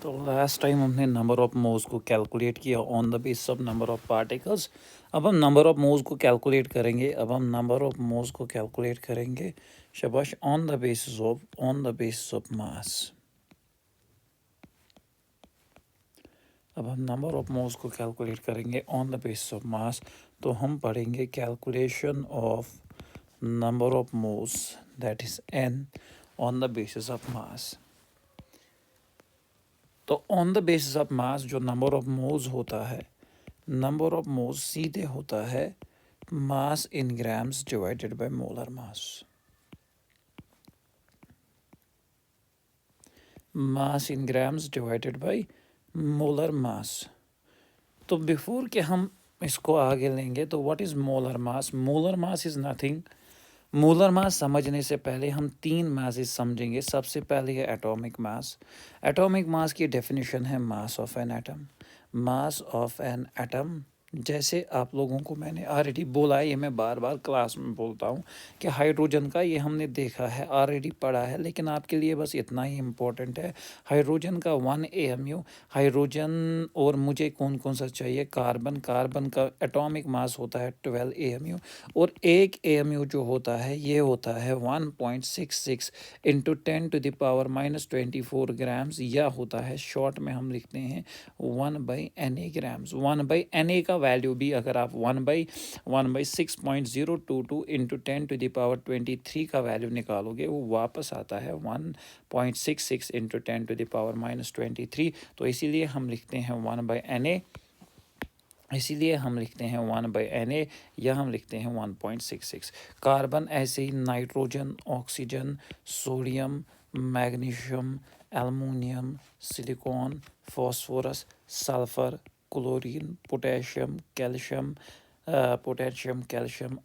तो last time हमने number of moles को कैलकुलेट किया on the basis of number of particles. अब हम नंबर ऑफ मोल्स को कैलकुलेट करेंगे। शाबाश, on the basis of mass. अब हम नंबर ऑफ मोल्स को कैलकुलेट करेंगे on the basis of mass. तो हम पढ़ेंगे calculation of number of moles, that is n, on the basis of mass. तो on the basis of mass जो number of moles होता है, नंबर ऑफ मोल्स सीधे होता है mass in grams divided by molar mass. Mass in grams divided by molar mass. तो before के हम इसको आगे लेंगे तो what is molar mass? Molar mass is nothing. Molar mass समझने से पहले हम तीन मासेस समझेंगे। सबसे पहले है एटॉमिक मास। एटॉमिक मास की डेफिनेशन है mass of an atom. Mass of an atom, जैसे आप लोगों को मैंने ऑलरेडी बोला है, ये मैं बार बार क्लास में बोलता हूँ कि हाइड्रोजन का ये हमने देखा है, ऑलरेडी पढ़ा है, लेकिन आपके लिए बस इतना ही इम्पोर्टेंट है। हाइड्रोजन का 1 AMU हाइड्रोजन, और मुझे कौन कौन सा चाहिए? कार्बन। कार्बन का एटॉमिक मास होता है 12 AMU, और एक AMU जो होता है ये होता है 1.66 इंटू 10⁻⁻24 ग्राम्स, या होता है शॉर्ट में हम लिखते हैं 1/Na ग्राम्स। 1/Na का वैल्यू भी अगर आप 1/6.022 इंटू 10⁻23 का वैल्यू निकालोगे वो वापस आता है 1.66 इंटू 10⁻⁻23। तो इसीलिए हम लिखते हैं 1/Na, या हम लिखते हैं 1.66। कार्बन ऐसे ही nitrogen, oxygen, sodium, magnesium, aluminium, silicon, phosphorus, sulphur, chlorine, potassium,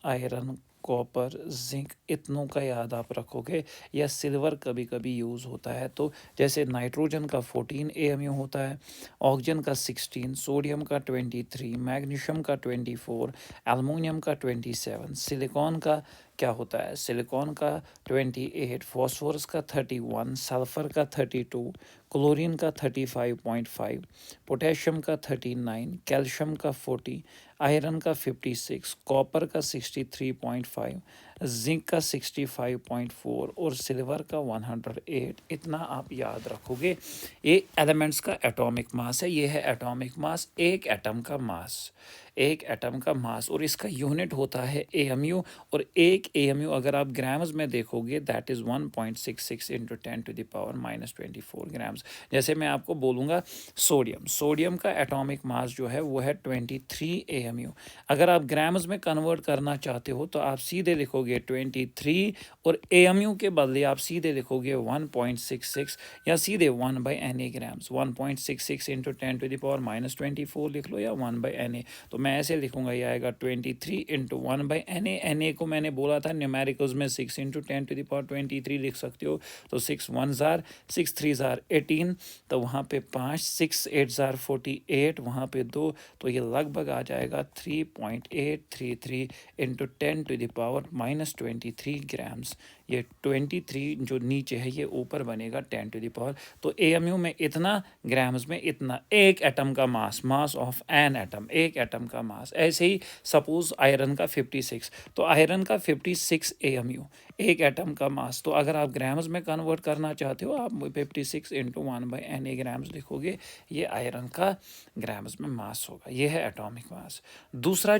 iron, copper, zinc, इतनों का याद आप रखोगे। या सिल्वर कभी कभी यूज़ होता है। तो जैसे नाइट्रोजन का 14 AMU होता है, ऑक्सीजन का 16, सोडियम का 23, मैग्नीशियम का 24, एल्युमिनियम का 27, सिलिकॉन का क्या होता है? सिलिकॉन का 28, फॉस्फोरस का 31, सल्फर का 32, क्लोरीन का 35.5, पोटेशियम का 39, कैल्शियम का 40, आयरन का 56, कॉपर का 63.5, जिंक का 65.4 और सिल्वर का 108। इतना आप याद रखोगे। ये एलिमेंट्स का एटॉमिक मास है। ये है एटॉमिक मास, एक एटम का मास, एक एटम का मास, और इसका यूनिट होता है AMU। और एक AMU अगर आप ग्राम्स में देखोगे दैट इज़ 1.66 इंटू 10⁻⁻24 ग्राम्स। जैसे मैं आपको बोलूँगा सोडियम, सोडियम का एटॉमिक मास जो है वो है 23 AMU। अगर आप ग्राम्स में कन्वर्ट करना चाहते हो तो आप सीधे लिखोगे 23, और AMU के बदले आप सीधे लिखोगे 1.66, या सीधे 1/Na ग्राम्स। 1.66 इंटू 10⁻⁻24 लिख लो, या 1/Na। तो मैं ऐसे लिखूंगा, ये आएगा 23 इंटू 1/Na। Na को मैंने बोला था न्यूमेरिकल्स में 6 इंटू 10⁻23 लिख सकते हो। तो 6 1 ज़ार, 6 3 ज़ार 18, तो वहाँ पे 5, 6 8 ज़ार 48, वहाँ पे 2, तो ये लगभग आ जाएगा 3.833 इंटू 10⁻⁻23 ग्राम्स। ये 23 जो नीचे है ये ऊपर बनेगा 10⁻। तो AMU में इतना, ग्राम्स में इतना, एक एटम का मास, मास ऑफ एन एटम, एक एटम का मास। ऐसे ही सपोज आयरन का 56, तो आयरन का 56 AMU, एक एटम का मास। तो अगर आप ग्राम्स में कन्वर्ट करना चाहते हो आप 56 इंटू 1/Na ग्राम्स लिखोगे, ये आयरन का ग्राम्स में मास होगा। ये है एटॉमिक मास। दूसरा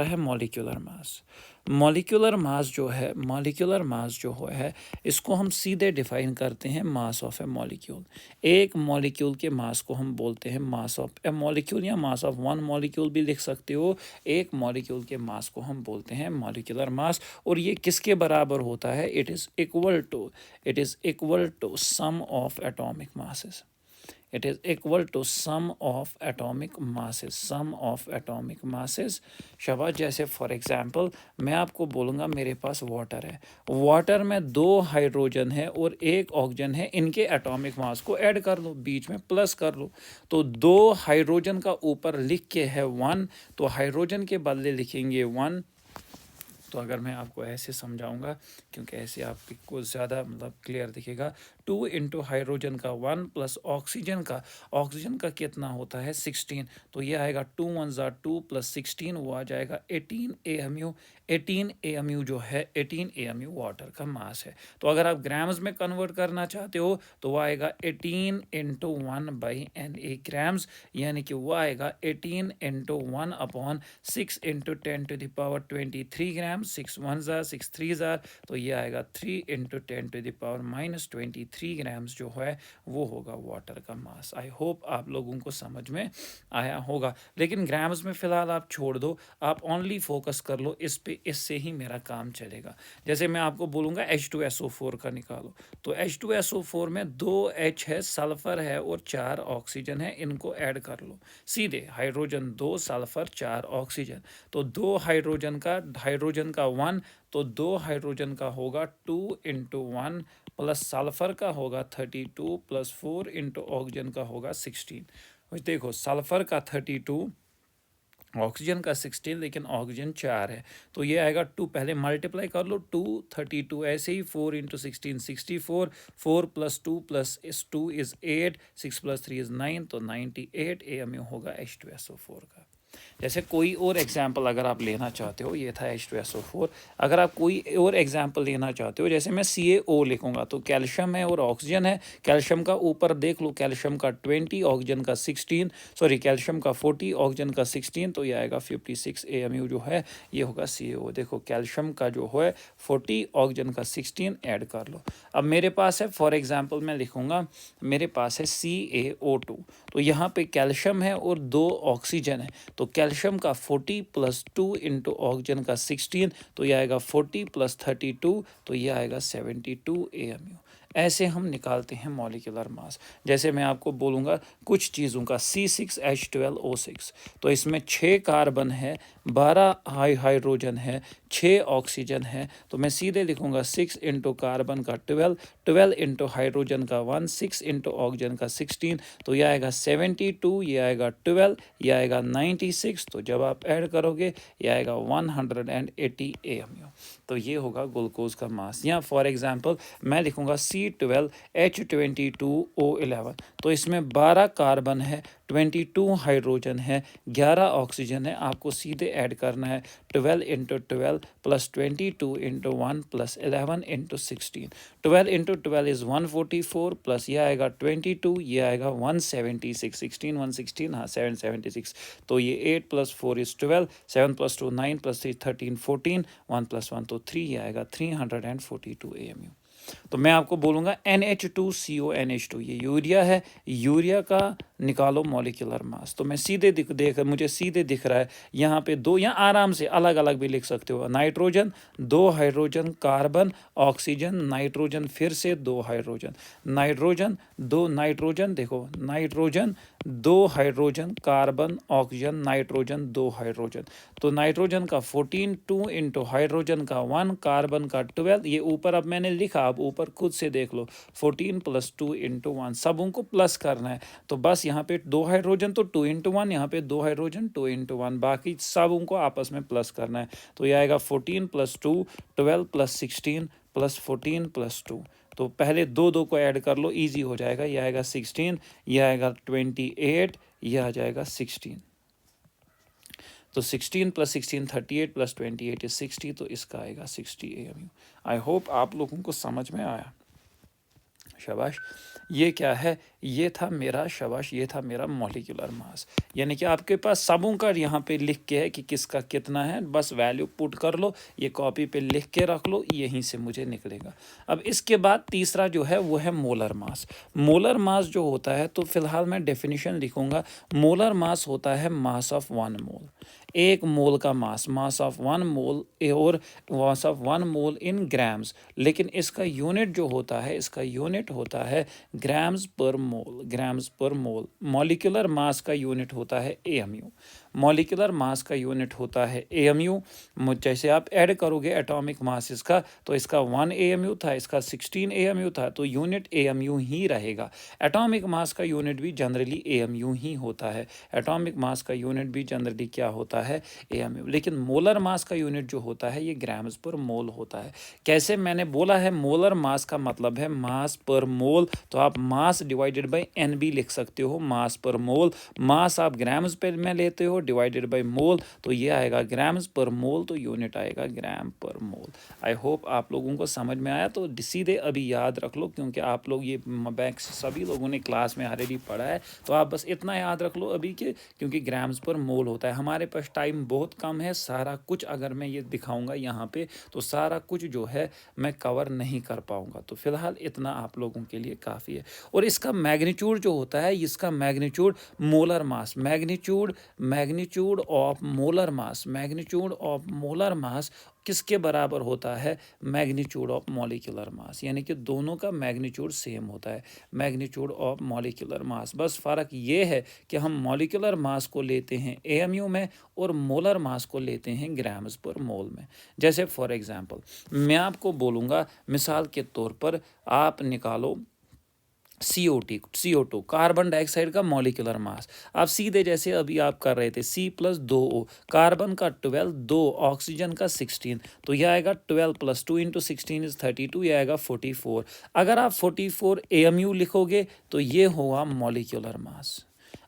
है मॉलिक्यूलर मास। मॉलिक्यूलर मास जो है इसको हम सीधे डिफाइन करते हैं मास ऑफ ए मॉलिक्यूल। एक मॉलिक्यूल के मास को हम बोलते हैं मास ऑफ ए मॉलिक्यूल, या मास ऑफ वन मॉलिक्यूल भी लिख सकते हो। एक मॉलिक्यूल के मास को हम बोलते हैं मॉलिक्यूलर मास। और ये किसके बराबर होता है? It is equal to sum of atomic masses. It is equal to sum of atomic masses. शाबाश। जैसे फॉर एग्जांपल मैं आपको बोलूँगा मेरे पास वाटर है, वाटर में 2 हाइड्रोजन है और 1 ऑक्सीजन है, इनके एटॉमिक मास को ऐड कर लो, बीच में प्लस कर लो। तो 2 हाइड्रोजन का ऊपर लिख के है 1, तो हाइड्रोजन के बदले लिखेंगे 1, तो अगर मैं आपको ऐसे समझाऊंगा, क्योंकि ऐसे आपको ज़्यादा मतलब क्लियर दिखेगा, 2 इंटू हाइड्रोजन का 1 प्लस ऑक्सीजन का कितना होता है 16, तो ये आएगा 2 1 ज़ा 2 प्लस 16, वो आ जाएगा 18 AMU। 18 AMU जो है 18 AMU वाटर का मास है। तो अगर आप ग्राम्स में कन्वर्ट करना चाहते हो तो वो आएगा 18 इंटू 1/NA ग्राम्स, यानी कि वो आएगा 18 इंटू 1/6 इंटू 10⁻23 ग्राम। 6 1 ज़ा 6 3 ज़ा, तो ये आएगा 3 इंटू 10⁻23 ग्राम्स जो है वो होगा वाटर का मास। आई होप आप लोगों को समझ में आया होगा, लेकिन ग्राम्स में फ़िलहाल आप छोड़ दो, आप ओनली फोकस कर लो इस पे, इससे ही मेरा काम चलेगा। जैसे मैं आपको बोलूँगा H2SO4 का निकालो, तो H2SO4 में 2 H है, सल्फ़र है और 4 ऑक्सीजन है, इनको ऐड कर लो सीधे। हाइड्रोजन 2, सल्फ़र 4 ऑक्सीजन, तो 2 हाइड्रोजन का 1, तो 2 हाइड्रोजन का होगा 2 इंटू 1 प्लस सल्फ़र का होगा 32 प्लस 4 इंटू ऑक्सीजन का होगा 16। देखो सल्फ़र का 32, ऑक्सीजन का 16, लेकिन ऑक्सीजन 4 है, तो ये आएगा 2, पहले मल्टीप्लाई कर लो 2 32, ऐसे ही 4 इंटू 16 64, 4 प्लस 2 प्लस इस 2 इज़ 8, 6 प्लस 3 इज़ 9, तो 98 AMU होगा H2SO4 का। जैसे कोई और एग्जाम्पल अगर आप लेना चाहते हो, ये था H2SO4, अगर आप कोई और एग्जाम्पल लेना चाहते हो, जैसे मैं CaO लिखूंगा, तो कैल्शियम है और ऑक्सीजन है। कैल्शियम का ऊपर देख लो, कैल्शियम का 20, ऑक्सीजन का 16, सॉरी कैल्शियम का 40, ऑक्सीजन का 16, तो ये आएगा 56 AMU जो है ये होगा CaO। देखो कैल्शियम का जो है 40, ऑक्सीजन का 16 ऐड कर लो। अब मेरे पास है, फॉर एग्जाम्पल मैं लिखूंगा, मेरे पास है CaO2, तो यहाँ पे कैल्शियम है और 2 ऑक्सीजन है, तो कैल्शियम का 40 प्लस 2 इंटू ऑक्सीजन का 16, तो ये आएगा 40 प्लस 32, तो ये आएगा 72 AMU। ऐसे हम निकालते हैं मॉलिक्यूलर मास। जैसे मैं आपको बोलूँगा कुछ चीज़ों का, C6H12O6, तो इसमें 6 कार्बन है, 12 हाइड्रोजन है, 6 ऑक्सीजन है, तो मैं सीधे लिखूँगा 6 इंटू कार्बन का 12, 12 इंटू हाइड्रोजन का 1, 6 इंटू ऑक्सीजन का 16, तो यह आएगा 72, ये आएगा 12, ये आएगा 96, तो जब आप ऐड करोगे ये आएगा 180 AMU। तो ये होगा ग्लूकोज का मास। या फॉर एग्जांपल मैं लिखूँगा C12H22O11, तो इसमें 12 कार्बन है, 22 हाइड्रोजन है, 11 ऑक्सीजन है, आपको सीधे ऐड करना है 12 into 12 plus 22 into 1 plus 11 into 16, 12 into 12 is 144, plus ये आएगा 22, ये आएगा 176, 16 116, हाँ 776, तो ये 8 plus 4 is 12, 7 plus 2 9 plus 3 13 14, 1 plus 1 तो 3, ये आएगा 342 AMU। तो मैं आपको बोलूँगा NH2CO NH2, ये यूरिया है, यूरिया का निकालो मॉलिक्यूलर मास। तो मैं सीधे मुझे सीधे दिख रहा है यहाँ पे 2, यहाँ आराम से अलग अलग भी लिख सकते हो, nitrogen 2 hydrogen, carbon, oxygen, nitrogen, फिर से 2 हाइड्रोजन, नाइट्रोजन 2 नाइट्रोजन, देखो nitrogen 2 hydrogen, carbon, oxygen, nitrogen 2 hydrogen, तो नाइट्रोजन का 14, 2 इंटू हाइड्रोजन का 1, कार्बन का 12, ये ऊपर अब मैंने लिखा, आप ऊपर खुद से देख लो, 14 प्लस 2 इंटू 1, सब उनको प्लस करना है, तो बस यहाँ पे 2 हाइड्रोजन तो 2 इंटू 1, यहाँ पे 2 हाइड्रोजन 2 इंटू 1, बाकी सब उनको आपस में प्लस करना है, तो यह आएगा 14 प्लस 2 12 प्लस 16 प्लस 14 प्लस 2, तो पहले 2 को ऐड कर लो, इजी हो जाएगा, यह आएगा 16, यह आएगा 28, यह आ जाएगा 16, तो 16 प्लस 16 38 प्लस 28 इज 60, तो इसका आएगा 60 AMU। आई होप आप लोगों को समझ में आया। शाबाश। ये क्या है, ये था मेरा, शाबाश, ये था मेरा मॉलिक्यूलर मास, यानी कि आपके पास सबों का यहाँ पे लिख के है कि किसका कितना है, बस वैल्यू पुट कर लो, ये कॉपी पे लिख के रख लो, यहीं से मुझे निकलेगा। अब इसके बाद तीसरा जो है वो है मोलर मास। मोलर मास जो होता है, तो फिलहाल मैं डेफिनेशन लिखूंगा, मोलर मास होता है मास ऑफ 1 मोल, 1 मोल का मास ऑफ 1 मोल, और mass of 1 mole in grams, लेकिन इसका यूनिट जो होता है, इसका यूनिट होता है ग्राम्स पर मोल, ग्राम्स पर मोल। मॉलिक्यूलर मास का यूनिट होता है AMU। मॉलिक्यूलर मास का यूनिट होता है AMU। जैसे आप ऐड करोगे एटॉमिक मास इसका, तो इसका 1 AMU था, इसका 16 AMU था, तो यूनिट AMU ही रहेगा। एटॉमिक मास का यूनिट भी जनरली AMU ही होता है। एटॉमिक मास का यूनिट भी जनरली क्या होता है, AMU। लेकिन मोलर मास का यूनिट जो होता है ये ग्राम्स पर मोल होता है। कैसे, मैंने बोला है मोलर मास का मतलब है मास पर मोल, तो आप मास डिवाइडेड बाय एन भी लिख सकते हो, मास पर मोल। मास आप ग्राम्स पर में लेते हो डिवाइडेड बाय मोल, तो ये आएगा ग्राम्स पर मोल, तो यूनिट आएगा ग्राम पर मोल। आई होप आप लोगों को समझ में आया। तो सीधे अभी याद रख लो, क्योंकि आप लोग ये बैक सभी लोगों ने क्लास में ऑलरेडी पढ़ा है, तो आप बस इतना याद रख लो अभी के, क्योंकि ग्राम्स पर मोल होता है। हमारे पास टाइम बहुत कम है, सारा कुछ अगर मैं ये दिखाऊंगा यहाँ पे तो सारा कुछ जो है मैं कवर नहीं कर पाऊंगा, तो फिलहाल इतना आप लोगों के लिए काफ़ी है। और इसका मैग्नीट्यूड जो होता है, इसका magnitude molar mass, magnitude of molar mass, magnitude of molar mass किसके बराबर होता है, मैग्नीट्यूड ऑफ मॉलिक्यूलर मास, यानी कि दोनों का मैग्नीट्यूड सेम होता है, मैग्नीट्यूड ऑफ मॉलिक्यूलर मास। बस फ़र्क ये है कि हम मॉलिक्यूलर मास को लेते हैं AMU में और मोलर मास को लेते हैं ग्राम्स पर मोल में। जैसे फॉर एग्जांपल मैं आपको बोलूँगा, मिसाल के तौर पर आप निकालो CO2 कार्बन डाइऑक्साइड का मॉलिक्यूलर मास। आप सीधे जैसे अभी आप कर रहे थे C+2O, कार्बन का 12, 2 ऑक्सीजन का 16, तो यह आएगा 12 + 2 × 16 इज 32, यह आएगा 44। अगर आप 44 AMU लिखोगे तो ये होगा मॉलिक्यूलर मास।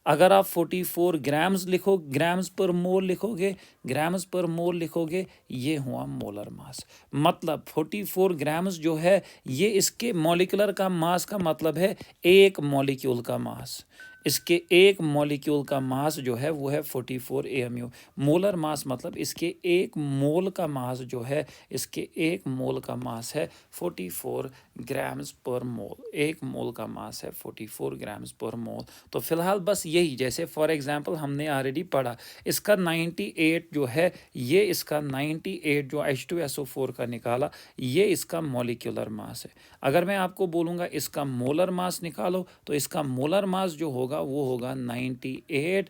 अगर आप 44 ग्राम्स लिखो, ग्राम्स पर मोल लिखोगे, ग्राम्स पर मोल लिखोगे, ये हुआ मोलर मास। मतलब 44 ग्राम्स जो है ये इसके मॉलिक्यूलर का मास का मतलब है एक मॉलिक्यूल का मास। इसके एक मॉलिक्यूल का मास जो है वो है 44 AMU। मोलर मास मतलब इसके एक मोल का मास जो है, इसके एक मोल का मास है 44 ग्राम्स पर मोल। एक मोल का मास है 44 ग्राम्स पर मोल। तो फिलहाल बस यही, जैसे फॉर एग्जांपल हमने ऑलरेडी पढ़ा, इसका 98 जो है, ये इसका 98 जो H2SO4 का निकाला, ये इसका मॉलिक्यूलर मास है। अगर मैं आपको बोलूँगा इसका मोलर मास निकालो, तो इसका मोलर मास जो होगा वो होगा 98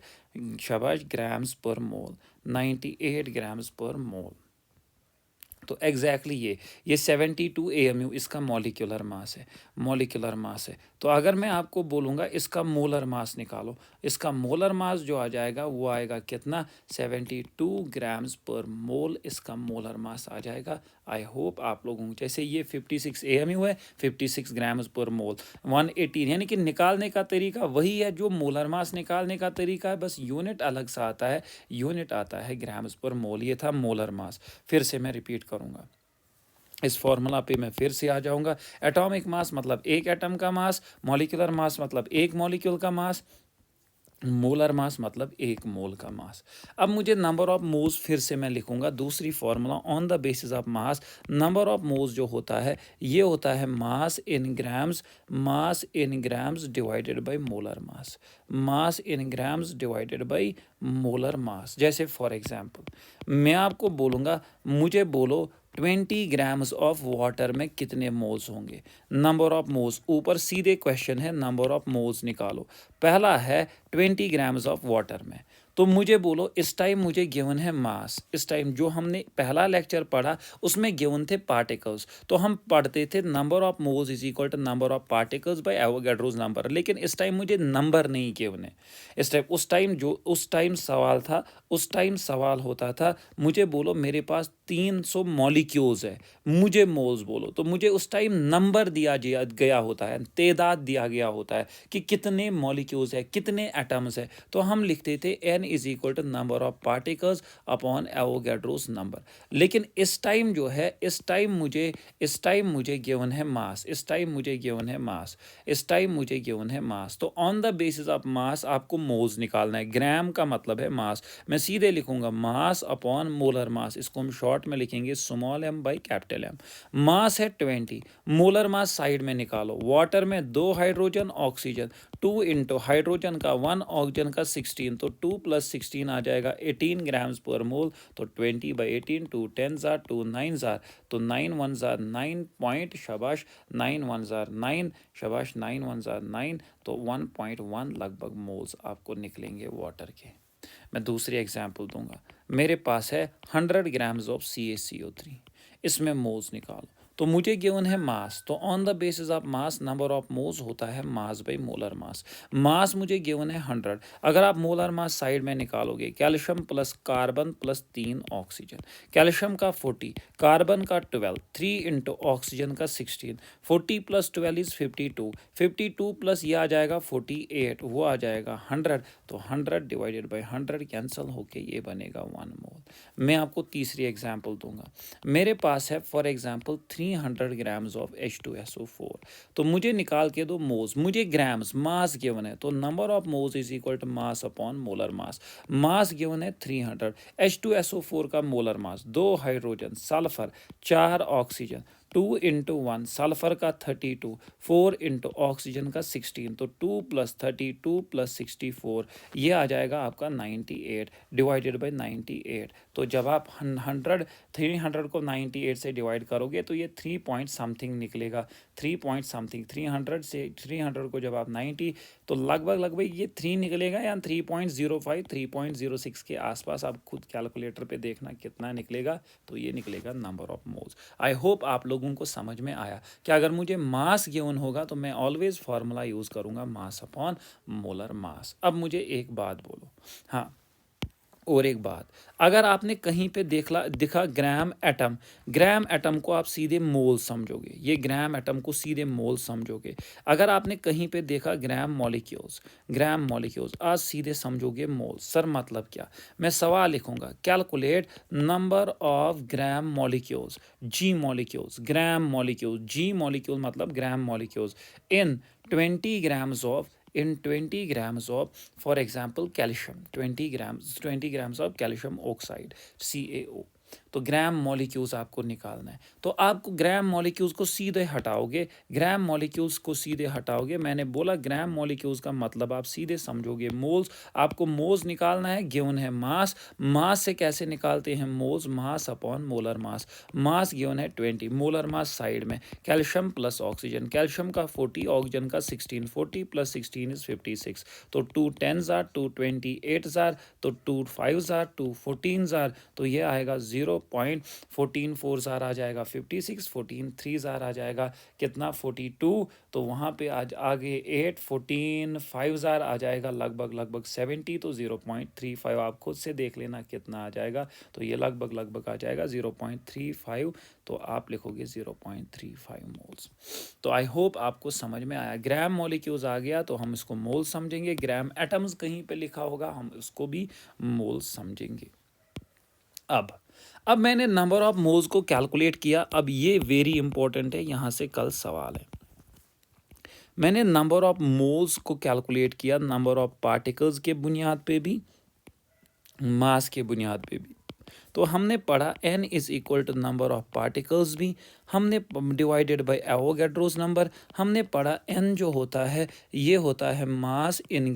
शाबाश ग्राम्स पर मोल, 98 ग्राम्स पर मोल। तो एग्जैक्टली ये 72 AMU इसका मॉलिक्यूलर मास है, मॉलिक्यूलर मास है। तो अगर मैं आपको बोलूँगा इसका मोलर मास निकालो, इसका मोलर मास जो आ जाएगा वो आएगा कितना, 72 ग्राम्स पर मोल इसका मोलर मास आ जाएगा। आई होप आप लोगों को, जैसे ये 56 AMU है, 56 ग्राम्स पर मोल, 118, यानी कि निकालने का तरीका वही है जो मोलर मास निकालने का तरीका है, बस यूनिट अलग सा आता है, यूनिट आता है ग्राम्स पर मोल। ये था मोलर मास। फिर से मैं रिपीट करूँगा, इस फॉर्मूला पे मैं फिर से आ जाऊंगा। एटॉमिक मास मतलब एक एटम का मास, मॉलिक्यूलर मास मतलब एक मॉलिक्यूल का मास, मोलर मास मतलब एक मोल का मास। अब मुझे नंबर ऑफ मोल्स फिर से मैं लिखूंगा, दूसरी formula on the basis of mass. Number of moles जो होता है ये होता है mass in grams, mass in grams divided by molar mass, mass in grams divided by molar mass. जैसे फॉर एग्जांपल मैं आपको बोलूँगा, मुझे बोलो 20 ग्राम्स ऑफ वाटर में कितने मोल्स होंगे। नंबर ऑफ मोल्स, ऊपर सीधे क्वेश्चन है नंबर ऑफ मोल्स निकालो। पहला है 20 ग्राम्स ऑफ वाटर में, तो मुझे बोलो इस टाइम मुझे गिवन है मास। इस टाइम जो हमने पहला लेक्चर पढ़ा उसमें गिवन थे पार्टिकल्स, तो हम पढ़ते थे number of moles is equal to number of particles by Avogadro's number. लेकिन इस टाइम मुझे नंबर नहीं गिवन है। इस टाइम उस टाइम सवाल था, उस टाइम सवाल होता था मुझे बोलो मेरे पास 300 मॉलिक्यूल्स है, मुझे मोल्स बोलो, तो मुझे उस टाइम नंबर दिया गया होता है, तादाद दिया गया होता है कि कितने मॉलिक्यूल्स है, कितने एटम्स है। तो हम लिखते थे n is equal to number of particles upon Avogadro's number. लेकिन इस टाइम जो है, इस टाइम मुझे गिवन है मास, इस टाइम मुझे गिवन है मास, इस टाइम मुझे गिवन है मास। तो ऑन द बेसिस ऑफ मास आपको मोल्स निकालना है। ग्राम का मतलब है मास, मैं सीधे लिखूंगा मास अपॉन मोलर मास, इसको हम शॉर्ट में लिखेंगे small m by capital M। मास है 20, मोलर मास साइड में निकालो। वाटर में 2 हाइड्रोजन ऑक्सीजन, 2 इंटू हाइड्रोजन का 1 ऑक्सीजन का 16, तो 2 + 16 आ जाएगा 18 ग्राम्स पर मोल। तो 20/18, 2 10 जार 2 9 जार, तो 9 1 जार 9 पॉइंट, शाबाश 9 1 जार 9, शाबाश 9 1 जार 9, तो 1.1 लगभग मोल्स आपको निकलेंगे वाटर के। मैं दूसरी एग्जांपल दूंगा। मेरे पास है 100 ग्राम्स ऑफ CaCO3, इसमें मोल्स निकालो। तो मुझे गिवन है मास, तो on the basis of mass number of moles होता है मास बाई मोलर मास। मास मुझे गिवन है 100। अगर आप मोलर मास साइड में निकालोगे, calcium plus carbon plus 3 oxygen, calcium का 40, कार्बन का 12, 3 इंटू ऑक्सीजन का 16, 40 प्लस 12 इज 52, 52 प्लस ये आ जाएगा 48, वो आ जाएगा 100। तो 100 डिवाइडेड बाई 100 कैंसिल होके ये बनेगा 1 मोल। मैं आपको तीसरी एग्जांपल दूंगा। मेरे पास है for example 300 grams of H2SO4। तो मुझे निकाल के दो मोल्स, मुझे ग्राम्स मास गिवन है, तो number of moles is equal to mass upon molar mass. Mass given है 300, H2SO4 का molar mass 2 hydrogen, sulphur 4 oxygen, 2 into 1 sulphur का 32, 4 इंटू ऑक्सीजन का 16, तो 2 प्लस 32 प्लस 64 ये आ जाएगा आपका 98 डिवाइडेड बाई 98। तो जब आप 300 को 98 से डिवाइड करोगे तो ये 3 पॉइंट समथिंग निकलेगा, 3 पॉइंट समथिंग। 300 से 300 को जब आप 90, तो लगभग ये 3 निकलेगा या 3.05 3.06 के आसपास। आप खुद कैलकुलेटर पे देखना कितना निकलेगा, तो ये निकलेगा number of moles. I hope आप लोगों को समझ में आया कि अगर मुझे मास गिवन होगा तो मैं ऑलवेज फार्मूला यूज़ करूँगा मास अपॉन मोलर मास। अब मुझे एक बात बोलो, हाँ और एक बात, अगर आपने कहीं पे दिखा ग्राम एटम, ग्राम एटम को आप सीधे मोल समझोगे, ये ग्राम एटम को सीधे मोल समझोगे। अगर आपने कहीं पे देखा ग्राम मॉलिक्यूल्स आज सीधे समझोगे मोल। सर मतलब क्या? मैं सवाल लिखूंगा, calculate number of gram molecules, G molecules, gram molecules, G molecule मतलब gram molecules in 20 grams of, in 20 grams of, for example calcium, 20 grams of calcium oxide, CaO। तो ग्राम मॉलिक्यूल्स आपको निकालना है, तो आपको ग्राम मॉलिक्यूल्स को सीधे हटाओगे, मैंने बोला ग्राम मॉलिक्यूल्स का मतलब आप सीधे समझोगे मोल्स। आपको मोल्स निकालना है, गिवन है मास। मास से कैसे निकालते हैं मोल्स? मास upon molar mass. Mass given है 20, मोलर मास साइड में, कैल्शियम प्लस ऑक्सीजन, कैल्शियम का 40, ऑक्सीजन का 16, 40 प्लस 16 इज 56, तो 2 10s आर 2 28s आर, तो 2 5s आर 2 14s आर, तो ये आएगा 0.14 4s आर आ जाएगा 56, 14 3s आर आ जाएगा कितना 42, तो वहाँ पे आज आगे 8 14 5s आर आ जाएगा लगभग 70, तो 0.35 आप खुद से देख लेना कितना आ जाएगा, तो ये लगभग आ जाएगा 0.35, तो आप लिखोगे 0.35 मोल्स। तो आई होप आपको समझ में आया। ग्राम मॉलिक्यूल्स आ गया तो हम इसको मोल समझेंगे, ग्राम एटम्स कहीं पे लिखा होगा हम उसको भी मोल समझेंगे। अब मैंने नंबर ऑफ मोल्स को कैलकुलेट किया। अब ये वेरी इंपॉर्टेंट है, यहाँ से कल सवाल है। मैंने नंबर ऑफ मोल्स को कैलकुलेट किया नंबर ऑफ पार्टिकल्स के बुनियाद पे भी, मास के बुनियाद पे भी। तो हमने पढ़ा n is equal to number of particles भी, हमने डिवाइडेड बाय एवोगैड्रोस नंबर, हमने पढ़ा n जो होता है ये होता है mass in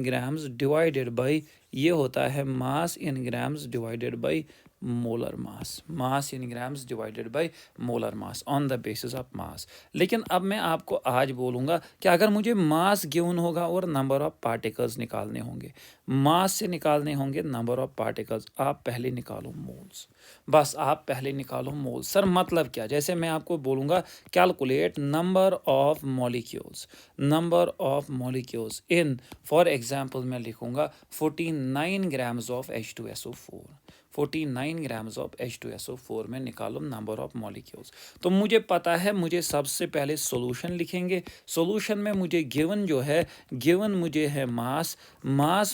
grams divided by, ये होता है mass in grams divided by molar mass, mass in grams divided by molar mass on the basis of mass. लेकिन अब मैं आपको आज बोलूँगा कि अगर मुझे मास गिवन होगा और नंबर ऑफ पार्टिकल्स निकालने होंगे, मास से निकालने होंगे नंबर ऑफ पार्टिकल्स, आप पहले निकालो मोल्स, बस आप पहले निकालो मोल्स। सर मतलब क्या? जैसे मैं आपको बोलूँगा calculate number of molecules in, for example मैं लिखूँगा 49 grams of H2SO4, 49 grams of H2SO4 में निकालो नंबर ऑफ मॉलिक्यूल्स। तो मुझे पता है, मुझे सबसे पहले सॉल्यूशन लिखेंगे। सॉल्यूशन में मुझे गिवन जो है, गिवन मुझे है मास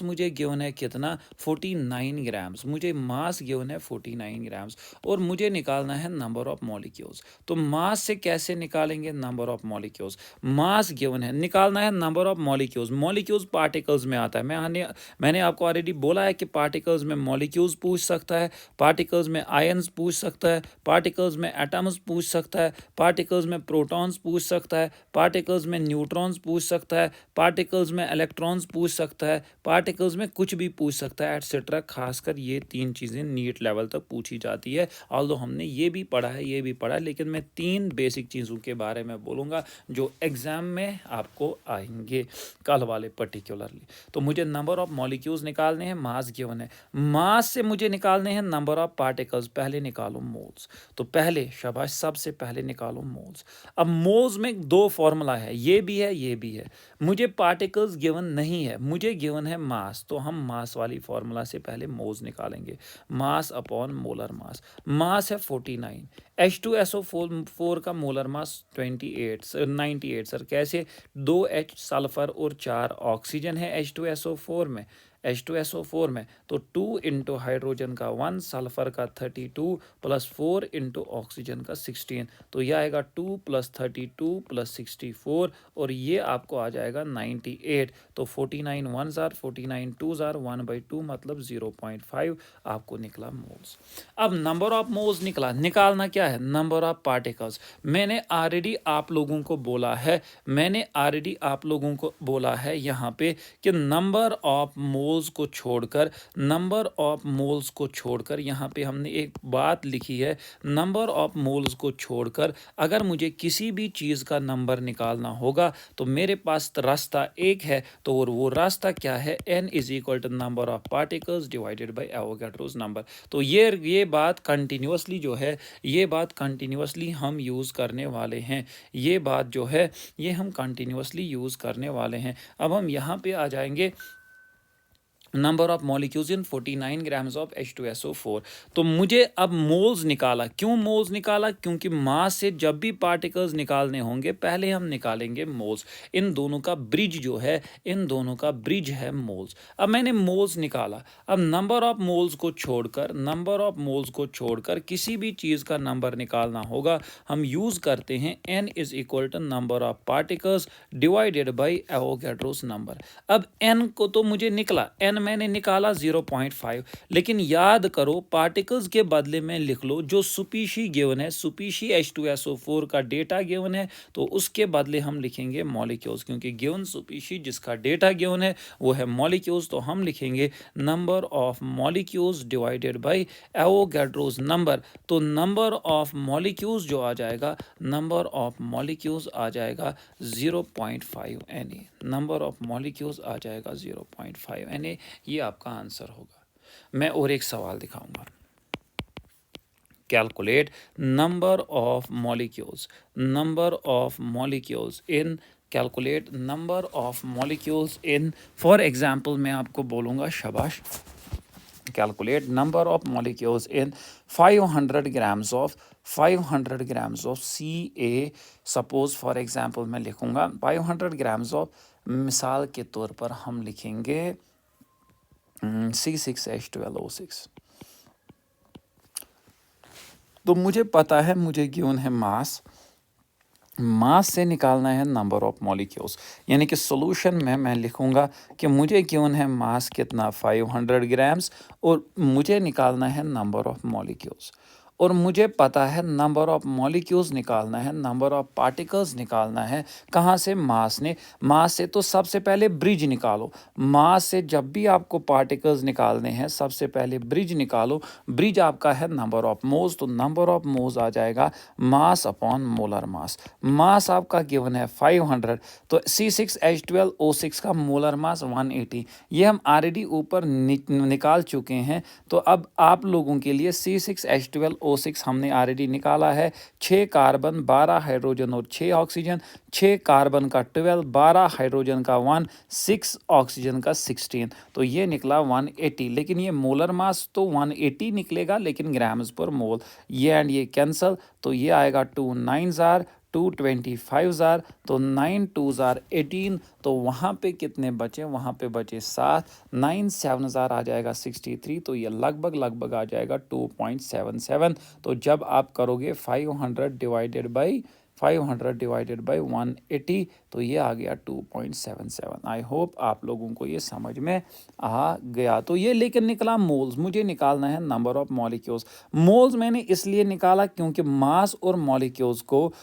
मुझे गिवन है कितना 49 ग्राम्स, मुझे मास गिवन है 49 ग्राम्स, और मुझे निकालना है नंबर ऑफ मॉलिक्यूल्स। तो मास से कैसे निकालेंगे number of molecules? Mass given है, निकालना है नंबर ऑफ मॉलिक्यूल्स पार्टिकल्स में आता है। मैंने आपको ऑलरेडी बोला है कि पार्टिकल्स में मॉलिक्यूल्स पूछ सकते सकता है, पार्टिकल्स में आयन्स पूछ सकता है, पार्टिकल्स में एटम्स पूछ सकता है, पार्टिकल्स में प्रोटॉन्स पूछ सकता है, पार्टिकल्स में न्यूट्रॉन्स पूछ सकता है, पार्टिकल्स में इलेक्ट्रॉन्स पूछ सकता है, पार्टिकल्स में कुछ भी पूछ सकता है एटसेट्रा। खासकर ये 3 चीज़ें नीट लेवल तक पूछी जाती है। ऑल्दो हमने ये भी पढ़ा है, ये भी पढ़ा है, लेकिन मैं 3 बेसिक चीज़ों के बारे में बोलूँगा जो एग्ज़ाम में आपको आएंगे कल वाले पर्टिकुलरली। तो मुझे नंबर ऑफ मॉलिक्यूल्स निकालने हैं, मास गिवन है, मास से मुझे निकालने हैं नंबर ऑफ पार्टिकल्स। पहले निकालो मोल्स, तो पहले शाबाश सबसे पहले निकालो मोल्स। अब मोल्स में 2 फॉर्मूला है, ये भी है, ये भी है। मुझे पार्टिकल्स गिवन नहीं है, मुझे गिवन है मास, तो हम मास वाली फॉर्मूला से पहले मोल्स निकालेंगे। मास अपॉन मोलर मास, मास है 49, H2SO4 का मोलर मास 98 सर कैसे, 2H सल्फर और 4 ऑक्सीजन है H2SO4 में, H2SO4 में, तो 2 इंटू हाइड्रोजन का 1, सल्फर का 32 प्लस 4 इंटू ऑक्सीजन का 16, तो यह आएगा 2 प्लस 32 प्लस 64 और ये आपको आ जाएगा 98। तो 49 1 जार 49 2 जार 1/2 मतलब 0.5 आपको निकला मोल्स। अब नंबर ऑफ मोल्स निकालना क्या है, नंबर ऑफ पार्टिकल्स। मैंने ऑलरेडी आप लोगों को बोला है यहाँ पे कि नंबर ऑफ मोल्स को छोड़कर यहाँ पे हमने एक बात लिखी है, नंबर ऑफ मोल्स को छोड़कर अगर मुझे किसी भी चीज़ का नंबर निकालना होगा तो मेरे पास रास्ता एक है, तो और वो रास्ता क्या है, n is equal to number of particles divided by Avogadro's number. तो ये बात कंटिन्यूसली जो है, ये बात कंटिन्यूसली हम यूज़ करने वाले हैं, ये बात जो है ये हम कंटिन्यूसली यूज़ करने वाले हैं। अब हम यहाँ पे आ जाएंगे number of molecules in 49 grams of H2SO4। तो मुझे अब मोल्स निकाला, क्यों मोल्स निकाला, क्योंकि मास से जब भी पार्टिकल्स निकालने होंगे पहले हम निकालेंगे मोल्स। इन दोनों का ब्रिज जो है, इन दोनों का ब्रिज है मोल्स। अब मैंने मोल्स निकाला, अब नंबर ऑफ मोल्स को छोड़कर किसी भी चीज़ का नंबर निकालना होगा, हम यूज़ करते हैं n is equal to number of particles divided by Avogadro's number. अब n को तो मुझे निकला, n मैंने निकाला 0.5, लेकिन याद करो पार्टिकल्स के बदले में लिख लो जो सुपीशी गिवन है, सुपीशी H2SO4 का डेटा गिवन है, तो उसके बदले हम लिखेंगे मॉलिक्यूल्स, क्योंकि गिवन सुपीशी जिसका डेटा गिवन है वो है मॉलिक्यूल्स, तो हम लिखेंगे number of molecules divided by Avogadro's number. तो नंबर ऑफ मॉलिक्यूल्स जो आ जाएगा, नंबर ऑफ मॉलिक्यूल्स आ जाएगा 0.5 Na, नंबर ऑफ मॉलिक्यूल्स आ जाएगा 0.5 Na, ये आपका आंसर होगा। मैं और एक सवाल दिखाऊंगा, calculate number of molecules in calculate number of molecules in, for example मैं आपको बोलूँगा शाबाश, calculate number of molecules in 500 grams of CA। Suppose for example मैं लिखूँगा 500 ग्राम्स ऑफ, मिसाल के तौर पर हम लिखेंगे C6H12O6। तो मुझे पता है, मुझे गिवन है मास से निकालना है नंबर ऑफ मॉलिक्यूल्स, यानी कि सॉल्यूशन में मैं लिखूंगा कि मुझे गिवन है मास कितना 500 ग्राम्स और मुझे निकालना है नंबर ऑफ मॉलिक्यूल्स, और मुझे पता है नंबर ऑफ मॉलिक्यूल्स निकालना है, नंबर ऑफ पार्टिकल्स निकालना है। कहाँ से, मास से तो सबसे पहले ब्रिज निकालो, मास से जब भी आपको पार्टिकल्स निकालने हैं सबसे पहले ब्रिज निकालो, ब्रिज आपका है नंबर ऑफ मोल्स, तो नंबर ऑफ मोल्स आ जाएगा मास अपॉन मोलर मास आपका गिवन है 500, तो C6H12O6 का मोलर मास 180, ये हम ऑलरेडी ऊपर निकाल चुके हैं। तो अब आप लोगों के लिए C6H12O6 हमने ऑलरेडी निकाला है, 6 कार्बन 12 हाइड्रोजन और 6 ऑक्सीजन, 6 कार्बन का 12, 12 हाइड्रोजन का 1, 6 ऑक्सीजन का 16, तो ये निकला 180। लेकिन ये मोलर मास तो 180 निकलेगा, लेकिन ग्राम्स पर मोल, ये एंड ये कैंसल, तो ये आएगा 2 9 जार 225 जार, तो 9 2 जार 18, तो वहाँ पे कितने बचे, वहाँ पे बचे 7, 9 7 जार आ जाएगा 63, तो ये लगभग आ जाएगा 2.77। तो जब आप करोगे 500 डिवाइडेड बाई 500 डिवाइडेड बाय 180, तो ये आ गया 2.77। आई होप आप लोगों को ये समझ में आ गया। तो ये लेकिन निकला मोल्स, मुझे निकालना है नंबर ऑफ मॉलिक्यूल्स। मोल्स मैंने इसलिए निकाला क्योंकि मास और मॉलिक्यूल्स को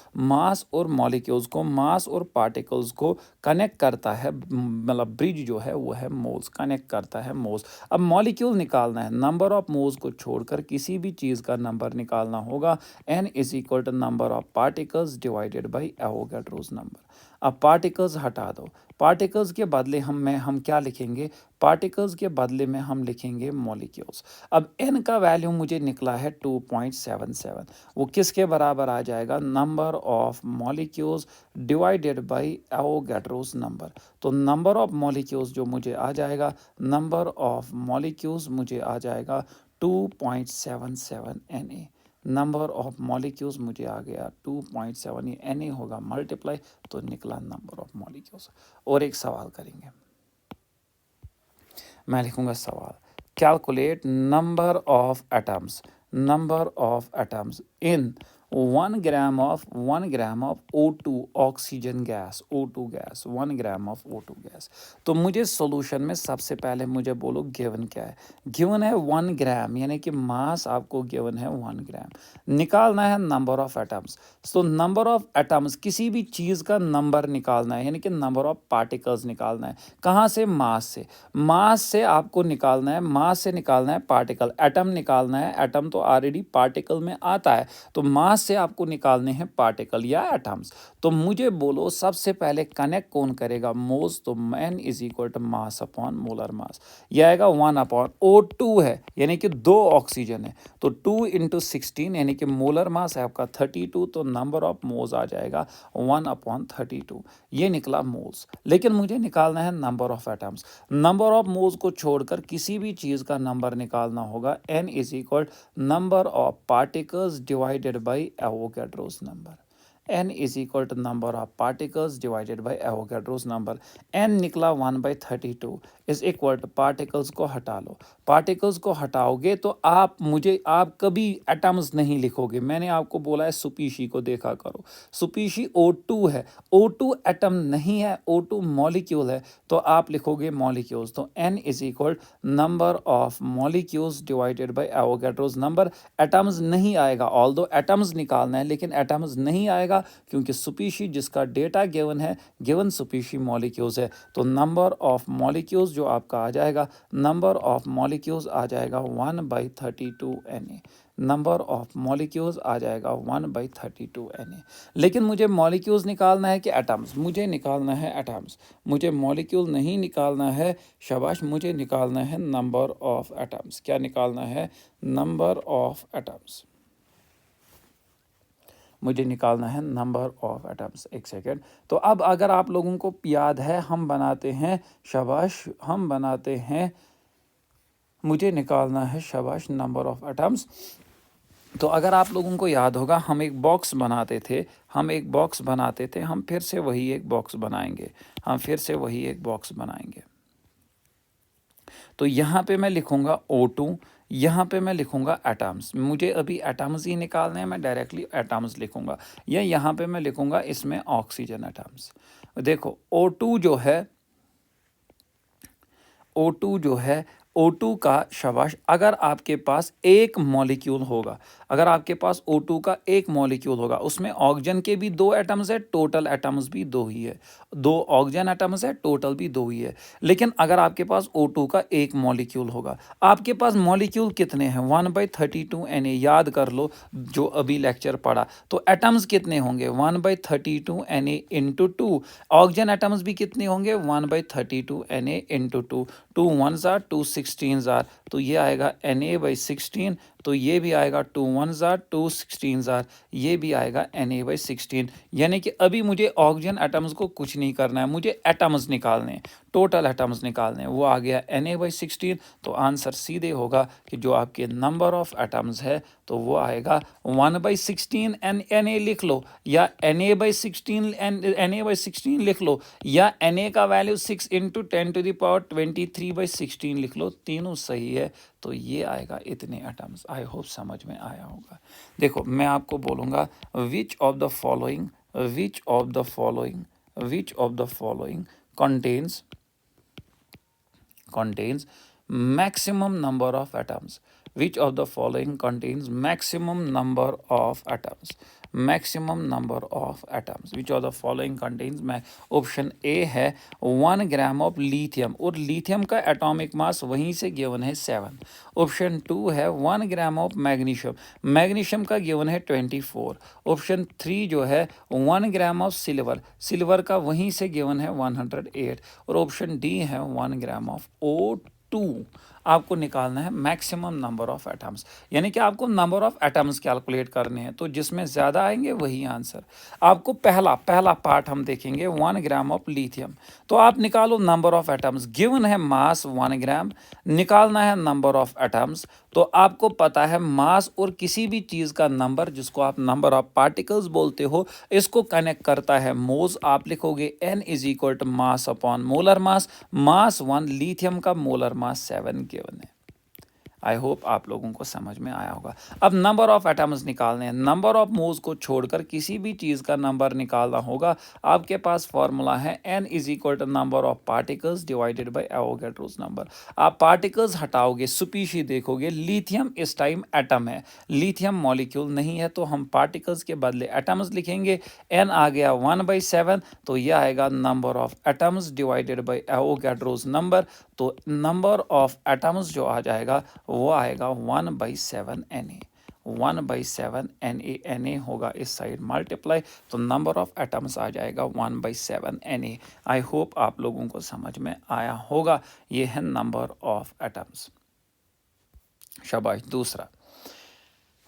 मास और पार्टिकल्स को कनेक्ट करता है, मतलब ब्रिज जो है वो है मोल्स, कनेक्ट करता है मोल्स। अब मॉलिक्यूल निकालना है, नंबर ऑफ मोल्स को छोड़कर किसी भी चीज़ का नंबर निकालना होगा। n is equal to number of particles divided by Avogadro's number. अब पार्टिकल्स हटा दो, पार्टिकल्स के बदले हम क्या लिखेंगे, पार्टिकल्स के बदले में हम लिखेंगे मॉलिक्यूल्स। अब n का वैल्यू मुझे निकला है 2.77, वो किसके बराबर आ जाएगा, number of molecules divided by Avogadro's number. तो नंबर ऑफ मॉलिक्यूल्स जो मुझे आ जाएगा, नंबर ऑफ मॉलिक्यूल्स मुझे आ जाएगा 2.77 Na। नंबर ऑफ मॉलिक्यूल्स मुझे आ गया 2.7, ये Na होगा मल्टीप्लाई, तो निकला नंबर ऑफ मॉलिक्यूल्स। और एक सवाल करेंगे, मैं लिखूंगा सवाल, calculate number of atoms in 1 gram of O2 oxygen gas, O2 gas, 1 gram of O2 gas. तो मुझे सॉल्यूशन में सबसे पहले मुझे बोलो गिवन क्या है, गिवन है 1 ग्राम, यानी कि मास आपको गिवन है 1 ग्राम। निकालना है नंबर ऑफ एटम्स। तो नंबर ऑफ एटम्स, किसी भी चीज़ का नंबर निकालना है, यानी कि नंबर ऑफ पार्टिकल्स निकालना है। कहाँ से, मास से। मास से आपको निकालना है, मास से निकालना है पार्टिकल, एटम निकालना है, एटम तो ऑलरेडी पार्टिकल में आता है, तो मास से आपको निकालने हैं पार्टिकल या एटम्स। तो मुझे बोलो सबसे पहले कनेक्ट कौन करेगा, मोल्स, तो n is equal to mass upon molar mass. यह आएगा 1 अपॉन O2 है, यानी कि 2 ऑक्सीजन है, तो 2 इंटू 16, यानी कि मोलर मास है आपका 32, तो नंबर ऑफ मोल्स आ जाएगा 1 अपॉन 32। ये निकला मोल्स। लेकिन मुझे निकालना है number of atoms. Number of moles को छोड़कर किसी भी चीज़ का नंबर निकालना होगा, n is equal number of particles divided by Avogadro's number. n is equal to number of particles divided by Avogadro's number. n निकला 1/32 इज इक्वल टू, पार्टिकल्स को हटा लो, पार्टिकल्स को हटाओगे तो आप कभी एटम्स नहीं लिखोगे। मैंने आपको बोला है सुपीशी को देखा करो, सुपीशी O2 है, O2 एटम नहीं है, O2 मॉलिक्यूल है, तो आप लिखोगे मॉलिक्यूल्स। तो n is equal number of molecules divided by Avogadro's number. Atoms नहीं आएगा, ऑल्दो एटम्स निकालना है, लेकिन एटम्स नहीं आएगा क्योंकि सुपीशी जिसका डेटा गिवन है, गिवन सुपीशी मॉलिक्यूल्स है। तो नंबर ऑफ मॉलिक्यूल्स जो आपका आ जाएगा, नंबर ऑफ मॉलिक्यूल्स आ जाएगा 1/32 Na। नंबर ऑफ मॉलिक्यूल्स आ जाएगा 1/32 Na। लेकिन मुझे मॉलिक्यूल्स निकालना है कि एटम्स, मुझे निकालना है एटम्स, मुझे मॉलिक्यूल नहीं निकालना है, शाबाश, मुझे निकालना है नंबर ऑफ एटम्स। क्या निकालना है, नंबर ऑफ एटम्स, मुझे निकालना है नंबर ऑफ एटम्स। एक सेकेंड। तो अब अगर आप लोगों को याद है, हम बनाते हैं, शाबाश, हम बनाते हैं, मुझे निकालना है, शाबाश, नंबर ऑफ एटम्स। तो अगर आप लोगों को याद होगा, हम एक बॉक्स बनाते थे, हम फिर से वही एक बॉक्स बनाएंगे, तो यहाँ पे मैं लिखूँगा O2, यहाँ पे मैं लिखूँगा एटम्स। मुझे अभी एटम्स ही निकालने हैं, मैं डायरेक्टली एटम्स लिखूँगा, या यहाँ पे मैं लिखूँगा इसमें ऑक्सीजन एटम्स। देखो O2 जो है, O2 का, शाबाश, अगर आपके पास एक मॉलिक्यूल होगा, अगर आपके पास O2 का एक मॉलिक्यूल होगा, उसमें ऑक्सीजन के भी 2 एटम्स है, टोटल एटम्स भी 2 ही है, 2 ऑक्सीजन एटम्स है, टोटल भी 2 ही है। लेकिन अगर आपके पास O2 का एक मॉलिक्यूल होगा, आपके पास मॉलिक्यूल कितने हैं, 1/32 Na। याद कर लो जो अभी लेक्चर पढ़ा, तो एटम्स कितने होंगे, 1/32 Na इंटू 2। ऑक्सीजन एटम्स भी कितने होंगे, 1/32 Na into 2। 2 1s are, 2 16s are, तो ये आएगा Na/16, तो ये भी आएगा 2 1s आर, 2 16s आर, ये भी आएगा Na/16। यानी कि अभी मुझे ऑक्सीजन एटम्स को कुछ नहीं करना है, मुझे एटम्स निकालने हैं, टोटल एटम्स निकालने हैं, वो आ गया Na/16। तो आंसर सीधे होगा कि जो आपके नंबर ऑफ एटम्स है, तो वो आएगा 1/16 Na लिख लो, या Na/16 लिख लो, या Na का वैल्यू 6 इंटू 10⁻23/16 लिख लो, तीनों सही है। तो ये आएगा इतने एटम्स। आई होप समझ में आया होगा। देखो मैं आपको बोलूँगा, which of the following which of the following contains maximum number of atoms? Which of the following contains maximum number of atoms? Which of the following contains option A है 1 gram of lithium, और lithium का atomic mass वहीं से given है 7। Option 2 है 1 gram of magnesium, magnesium का given है 24। Option 3 जो है 1 ग्राम ऑफ सिल्वर, सिल्वर का वहीं से गिवन है 108। और ऑप्शन डी है 1 ग्राम ऑफ O2। आपको निकालना है मैक्सिमम नंबर ऑफ एटम्स, यानी कि आपको नंबर ऑफ एटम्स कैलकुलेट करने हैं, तो जिसमें ज़्यादा आएंगे वही आंसर। आपको पहला पार्ट हम देखेंगे 1 ग्राम ऑफ लिथियम, तो आप निकालो नंबर ऑफ एटम्स, गिवन है मास 1 ग्राम, निकालना है नंबर ऑफ एटम्स। तो आपको पता है मास और किसी भी चीज़ का नंबर, जिसको आप नंबर ऑफ पार्टिकल्स बोलते हो, इसको कनेक्ट करता है मोल्स। आप लिखोगे n is equal to mass upon molar mass, mass 1, lithium का मोलर मास 7 गिवन है। आई होप आप लोगों को समझ में आया होगा। अब नंबर ऑफ एटम्स निकालने हैं, नंबर ऑफ मोल्स को छोड़कर किसी भी चीज़ का नंबर निकालना होगा। आपके पास फॉर्मूला है n is equal to number of particles divided by Avogadro's number. आप पार्टिकल्स हटाओगे, सुपीशी देखोगे, लिथियम इस टाइम एटम है, लिथियम मॉलिक्यूल नहीं है, तो हम पार्टिकल्स के बदले एटम्स लिखेंगे। n आ गया 1/7, तो यह आएगा number of atoms divided by Avogadro's number. तो नंबर ऑफ एटम्स जो आ जाएगा वो आएगा 1/7 Na, 1/7 Na होगा इस साइड मल्टीप्लाई, तो नंबर ऑफ एटम्स आ जाएगा 1/7 Na। आई होप आप लोगों को समझ में आया होगा। ये है नंबर ऑफ एटम्स। शाबाश। दूसरा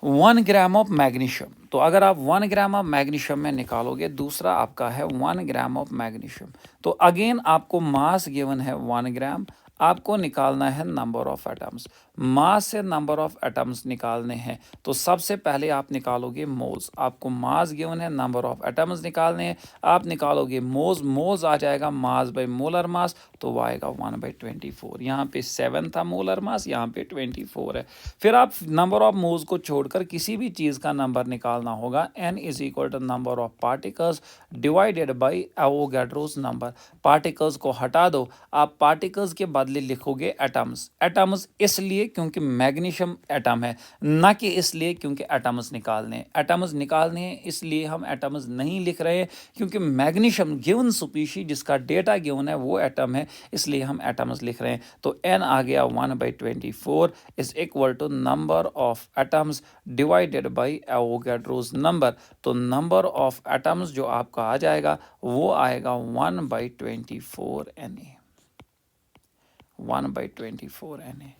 1 ग्राम ऑफ मैग्नीशियम, तो अगर आप 1 ग्राम ऑफ मैग्नीशियम में निकालोगे, दूसरा आपका है 1 ग्राम ऑफ मैग्नीशियम, तो अगेन आपको मास गिवन है 1 ग्राम, आपको निकालना है नंबर ऑफ एटम्स। मास से नंबर ऑफ एटम्स निकालने हैं, तो सबसे पहले आप निकालोगे मोल्स। आपको मास गिवन है, नंबर ऑफ एटम्स निकालने हैं, आप निकालोगे मोल्स, मोल्स आ जाएगा मास बाय मोलर मास, तो वो आएगा 1/24। यहाँ पे 7 था मोलर मास, यहाँ पे 24 है। फिर आप नंबर ऑफ मोल्स को छोड़कर किसी भी चीज़ का नंबर निकालना होगा। n is equal to number of particles divided by Avogadro's number. Particles को हटा दो, आप पार्टिकल्स के बदले लिखोगे एटम्स। एटम्स इसलिए क्योंकि मैग्नीशियम एटम है, ना कि इसलिए क्योंकि एटम्स निकालने हैं। एटम्स निकालने हैं इसलिए हम एटम्स नहीं लिख रहे हैं, क्योंकि मैग्नीशियम गिवन सुपीशी जिसका डेटा गिवन है वो एटम है, इसलिए हम एटम्स लिख रहे हैं। तो n आ गया 1/24 is equal to number of atoms divided by Avogadro's number. तो नंबर ऑफ एटम्स जो आपका आ जाएगा वो आएगा 1/24 Na, 1/24 Na।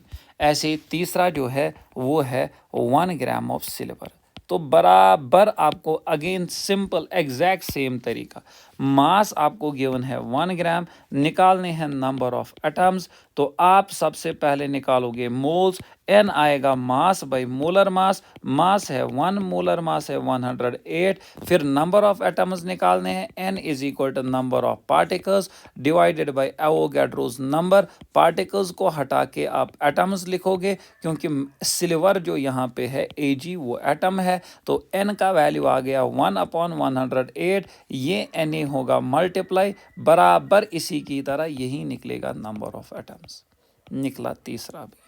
ऐसे तीसरा जो है वो है 1 ग्राम ऑफ सिल्वर, तो बराबर आपको अगेन सिंपल एग्जैक्ट सेम तरीका, मास आपको गिवन है 1 ग्राम, निकालने हैं नंबर ऑफ एटम्स, तो आप सबसे पहले निकालोगे मोल्स, n आएगा मास बाय मोलर मास, मास है 1, मोलर मास है 108। फिर नंबर ऑफ एटम्स निकालने हैं, n is equal to number of particles divided by Avogadro's number. Particles को हटा के आप एटम्स लिखोगे, क्योंकि सिल्वर जो यहाँ पे है Ag वो एटम है, तो n का वैल्यू आ गया 1/108। ये Na होगा मल्टीप्लाई, बराबर इसी की तरह यही निकलेगा नंबर ऑफ एटम्स। निकला तीसरा भी।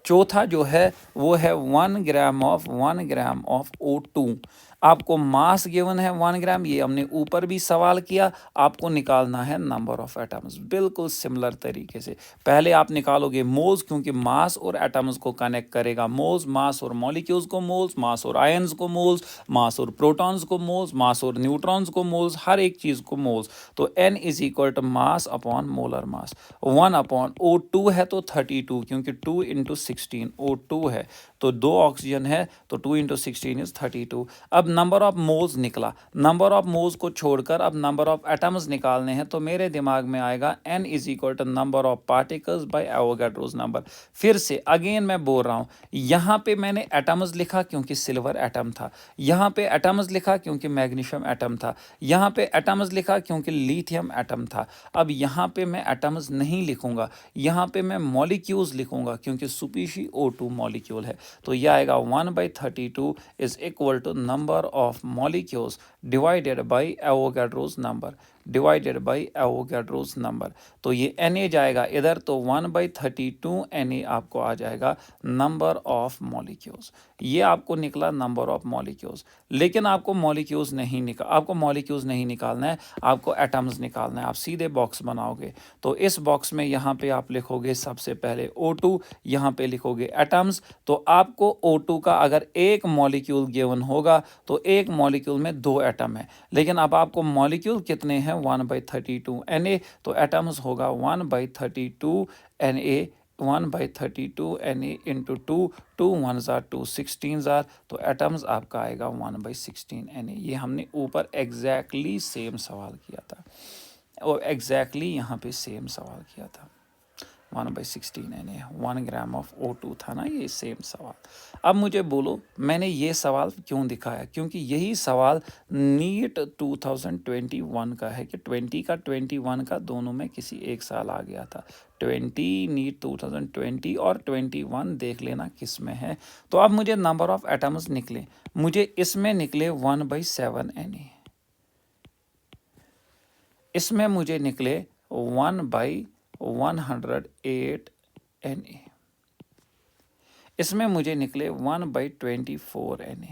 चौथा जो है वो है 1 ग्राम ऑफ O2। आपको मास गिवन है 1 ग्राम, ये हमने ऊपर भी सवाल किया, आपको निकालना है नंबर ऑफ एटम्स। बिल्कुल सिमिलर तरीके से पहले आप निकालोगे मोल्स, क्योंकि मास और एटम्स को कनेक्ट करेगा मोल्स, मास और मॉलिक्यूल्स को मोल्स, मास और आयंस को मोल्स, मास और प्रोटॉन्स को मोल्स, मास और न्यूट्रॉन्स को मोल्स, हर एक चीज़ को मोल्स। तो n is equal to mass upon molar mass. 1/O2 है तो 32, क्योंकि 2 × 16 O2 है, तो 2 ऑक्सीजन है, तो 2 × 16 इज 32। अब नंबर ऑफ मोल्स निकला, नंबर ऑफ मोल्स को छोड़कर अब नंबर ऑफ एटम्स निकालने हैं, तो मेरे दिमाग में आएगा n is equal to number of particles by Avogadro's number. फिर से अगेन मैं बोल रहा हूँ, यहाँ पे मैंने एटम्स लिखा क्योंकि सिल्वर एटम था, यहाँ पे एटम्स लिखा क्योंकि मैग्नीशियम एटम था, यहाँ पे एटम्स लिखा क्योंकि लिथियम एटम था। अब यहाँ पे मैं एटम्स नहीं लिखूंगा, यहाँ पे मैं मॉलिक्यूल्स लिखूंगा, क्योंकि सुपीशी O2 मॉलिक्यूल है। तो यह आएगा 1/32 is equal to number number of molecules divided by Avogadro's number, divided by Avogadro's number. तो ये Na जाएगा इधर, तो 1/32 Na आपको आ जाएगा नंबर ऑफ मॉलिक्यूल्स। ये आपको निकला नंबर ऑफ मॉलिक्यूल्स। लेकिन आपको मॉलिक्यूल्स नहीं निकालना है, आपको एटम्स निकालना है। आप सीधे बॉक्स बनाओगे, तो इस बॉक्स में यहाँ पे आप लिखोगे सबसे पहले O2, यहाँ पे लिखोगे एटम्स। तो आपको O2 का अगर एक मॉलिक्यूल गिवन होगा तो एक मॉलिक्यूल में 2 एटम है, लेकिन अब आपको मॉलिक्यूल कितने हैं, 1/32 Na, तो एटम्स होगा 1/32 Na, 1/32 Na into 2, 2 1 jar 2, 16 jar, तो एटम्स आपका आएगा 1/16 Na। ये हमने ऊपर एग्जैक्टली सेम सवाल किया था, और एग्जैक्टली यहाँ पे सेम सवाल किया था। 1/16 Na, 1 ग्राम ऑफ O2 था ना, ये सेम सवाल। अब मुझे बोलो मैंने ये सवाल क्यों दिखाया, क्योंकि यही सवाल नीट 2021 का है, कि 20 का 21 का दोनों में किसी एक साल आ गया था। 20 नीट 2020 और 21 देख लेना किस में है। तो अब मुझे नंबर ऑफ एटम्स निकले, मुझे इसमें निकले 1/7 Na, इसमें मुझे निकले 1/108 Na, इसमें मुझे निकले 1/24 Na,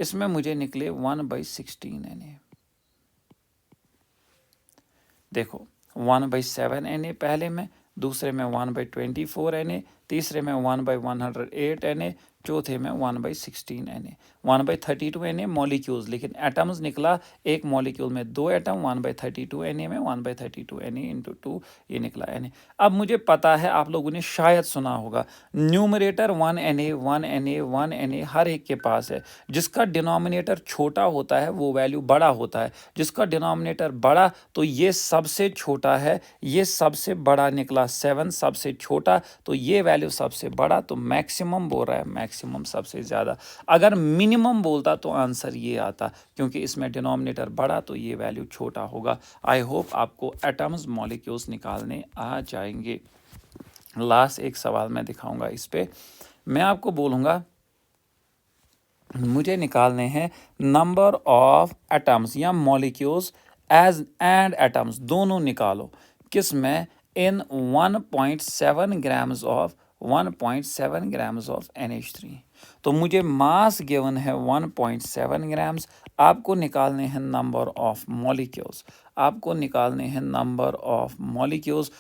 इसमें मुझे निकले 1/16 Na। देखो 1/7 Na पहले में, दूसरे में 1/24 Na, तीसरे में 1/108 Na, चौथे में 1/16 Na। 1/32 Na मॉलिक्यूल्स, लेकिन एटम्स निकला एक मॉलिक्यूल में 2 एटम, 1/32 Na में 1/32 Na इंटू 2, ये निकला Na। अब मुझे पता है आप लोगों ने शायद सुना होगा, न्यूमरेटर 1 Na 1 Na 1 Na हर एक के पास है। जिसका डिनोमिनेटर छोटा होता है वो वैल्यू बड़ा होता है, जिसका डिनोमिनेटर बड़ा तो ये सबसे छोटा है, ये सबसे बड़ा निकला 7, सबसे छोटा तो ये वैल्यू सबसे बड़ा, तो मैक्सिमम बोल रहा है, मैक्सिमम सबसे ज़्यादा। अगर मिनिमम बोलता तो आंसर ये आता, क्योंकि इसमें डिनोमिनेटर बड़ा तो ये वैल्यू छोटा होगा। आई होप आपको एटम्स मॉलिक्यूल्स निकालने आ जाएंगे। लास्ट एक सवाल मैं दिखाऊंगा, इस पे मैं आपको बोलूँगा मुझे निकालने हैं नंबर ऑफ एटम्स या मॉलिक्यूल्स एज एंड एटम्स, दोनों निकालो। किस में, इन 1.7 grams of 1.7 grams of NH3। तो मुझे मास गिवन है 1.7 ग्राम्स, आपको निकालने हैं नंबर ऑफ मॉलिक्यूल्स, आपको निकालने हैं नंबर ऑफ मॉलिक्यूल्स।